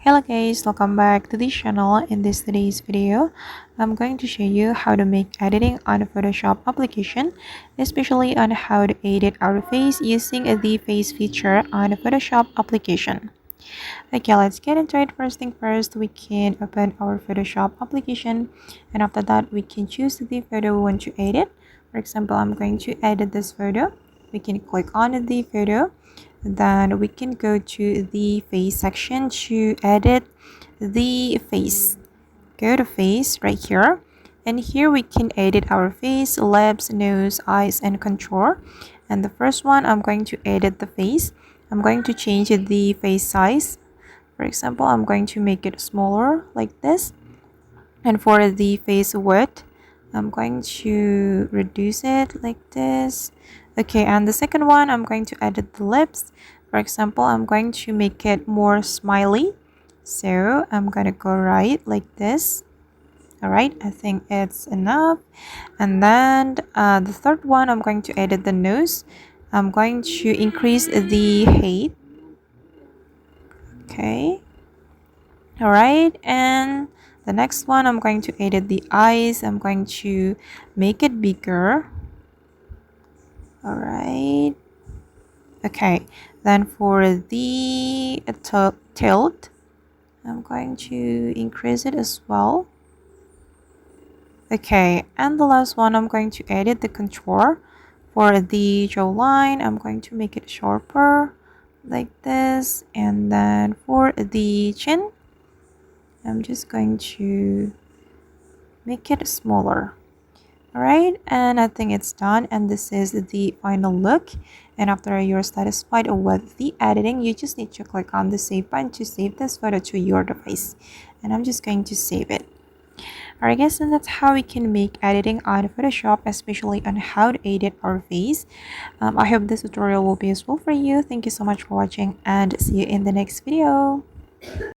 Hello guys, welcome back to this channel. In today's video, I'm going to show you how to make editing on a Photoshop application, especially on how to edit our face using the face feature on a Photoshop application. Okay, let's get into it. First thing first, we can open our Photoshop application, and after that we can choose the photo we want to edit. For example, I'm going to edit this photo. We can click on the photo, then we can go to the face section to edit the face. Go to face right here, and here we can edit our face, lips, nose, eyes, and contour. And the first one, I'm going to edit the face. I'm going to change the face size. For example, I'm going to make it smaller like this. And for the face width, I'm going to reduce it like this. Okay, and the second one, I'm going to edit the lips. For example, I'm going to make it more smiley. So I'm gonna go right like this. All right, I think it's enough. And then the third one, I'm going to edit the nose. I'm going to increase the height. Okay. All right, and the next one, I'm going to edit the eyes. I'm going to make it bigger. All right. Okay, then for the tilt, I'm going to increase it as well. Okay, and the last one, I'm going to edit the contour. For the jawline, I'm going to make it sharper like this. And then for the chin, I'm just going to make it smaller. Alright, and I think it's done, and this is the final look. And after you're satisfied with the editing, you just need to click on the save button to save this photo to your device. And I'm just going to save it. Alright guys, and that's how we can make editing on Photoshop, especially on how to edit our face. I hope this tutorial will be useful for you. Thank you so much for watching, and see you in the next video.